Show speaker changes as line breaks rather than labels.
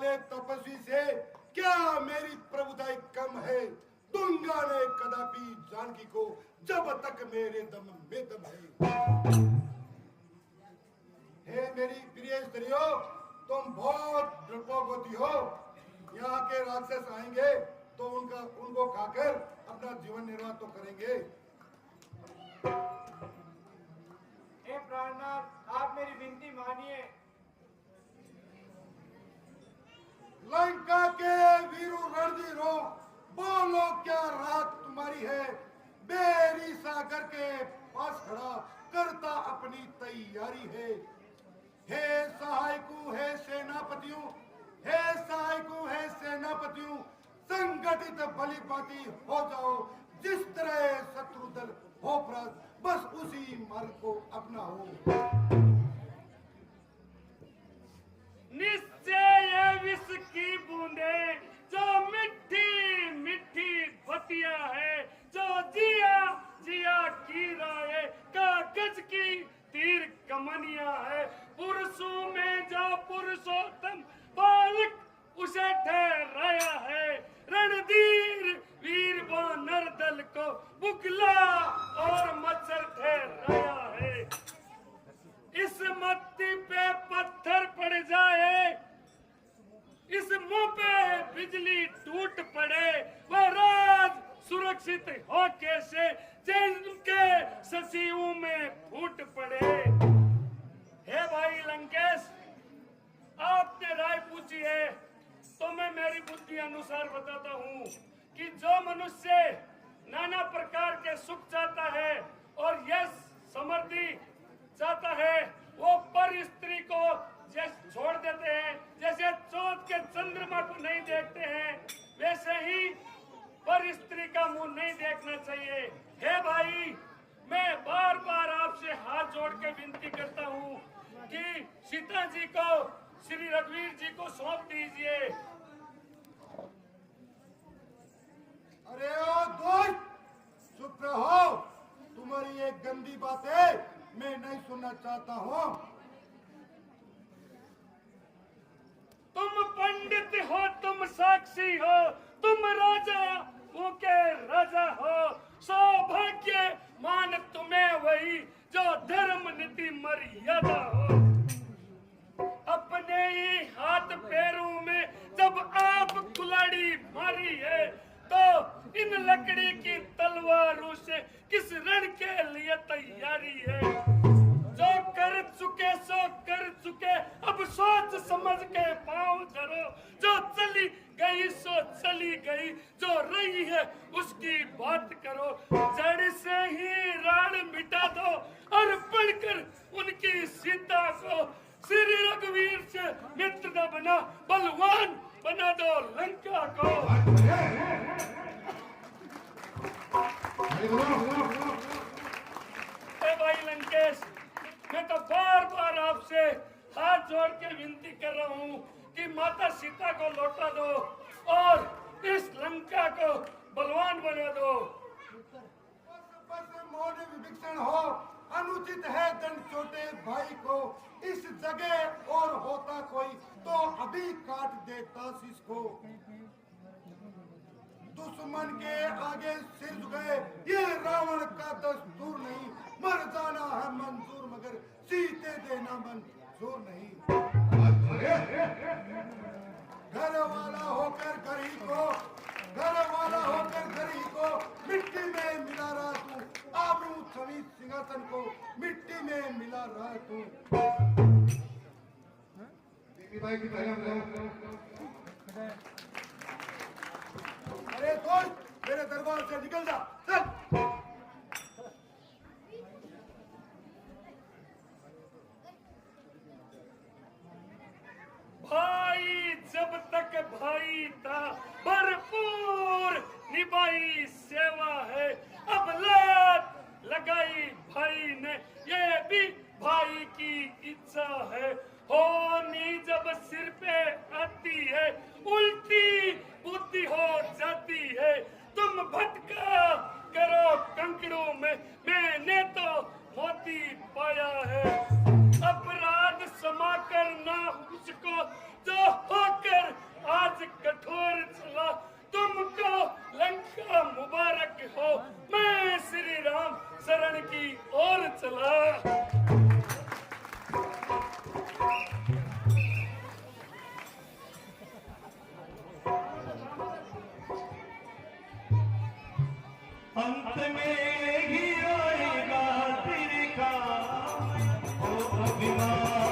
वाले तपस्वी से क्या मेरी प्रभुताई कम है? दूंगा ने कदापि जानकी को जब तक मेरे दम में दम है। हे मेरी प्रिय स्त्रियों, तुम बहुत डरपोक होती हो। यहाँ के राक्षस आएंगे तो उनको खाकर अपना जीवन निर्वाह तो करेंगे।
हे प्राणनाथ, आप मेरी विनती मानिए।
लंका के वीरू रणधीरो, बोलो क्या रात तुम्हारी है? बेरी सागर के पास खड़ा करता अपनी तैयारी है। हे सहायकों, हे सेनापतियों, हे सहायकों, हे सेनापतियों, संगठित भली भांति हो जाओ। जिस तरह शत्रु दल हो प्रस्त, बस उसी मार्ग को अपनाओ।
निश्चय विष की बूंदे जो मिट्टी मिट्टी बतिया है, जो जिया जिया की राय कागज की तीर कमनिया है। पुरुषों में जो पुरुषोत्तम बालक उसे ठहराया है। रणधीर वीर वानर दल को बुगला और मच्छर ठहराया है। इस मत्ती पे पत्थर पड़ जाए, इस मुंह पे बिजली टूट पड़े, वह राज सुरक्षित हो कैसे जिनके सचिवों में फूट पड़े। हे भाई लंकेश, आपने राय पूछी है तो मैं मेरी बुद्धि अनुसार बताता हूँ कि जो मनुष्य नाना प्रकार के सुख चाहता है और यश समृद्धि चाहता है, वो पर स्त्री को जैसे छोड़ देते हैं। जैसे चौथ के चंद्रमा को नहीं देखते हैं, वैसे ही पर स्त्री का मुंह नहीं देखना चाहिए। हे भाई, मैं बार बार आपसे हाथ जोड़ के विनती करता हूँ कि सीता जी को श्री रघुवीर जी को सौंप दीजिए।
अरे ओ दोस्त, चुप रहो। तुम्हारी एक गंदी बात है, मैं नहीं सुनना चाहता हूँ।
तुम पंडित हो, तुम साक्षी हो, तुम राजा वो के राजा हो। सौभाग्य मान तुम्हें वही जो धर्म नीति मर्यादा हो। अपने ही हाथ पैरों में जब आप कुल्हाड़ी मारी है, तो इन लकड़ी की तलवारों से किस रण के लिए तैयारी है? जो कर चुके सो कर चुके, अब सोच समझ के पाँव धरो। जो चली गई सो चली गई, जो रही है उसकी बात करो। जड़ से ही राण मिटा दो और बढ़कर उनकी सीता को। श्री रघुवीर से मित्र न बना, बलवान बना दो लंका को। भाई लंकेश, मैं तो बार बार आपसे हाथ जोड़ के विनती कर रहा हूँ कि माता सीता को लौटा दो और इस लंका को बलवान बना दो।
बस मौन विभीषण हो, अनुचित है दंड छोटे भाई को। इस जगह और होता कोई तो अभी काट देता इसको। दुश्मन के आगे सिर झुकाए ये रावण का दस्तूर नहीं। मर जाना है मंजूर मगर सीते देना मंजूर नहीं। घर वाला होकर घर ही को, घर वाला होकर घर ही को मिट्टी में मिला रहा तू। आबरू छवि सिंहासन को मिट्टी में मिला रहा तू। अरे दोस्त, मेरे दरबार से निकल जा, चल।
भाई जब तक भाई था भरपूर निभाई सेवा है। अब लात लगाई भाई ने, ये भी भाई की इच्छा है। होनी जब सिर पे आती है, उल्टी बुद्धि हो जाती है। तुम भटका करो कंकड़ों में, मैंने तो मोती पाया है। अपराध क्षमा करना उसको जो होकर आज कठोर चला, तुमको लंका मुबारक हो। मैं श्री राम शरण की ओर चला।
अंत में ही आएगा तेरे काम, ओ अभिमान।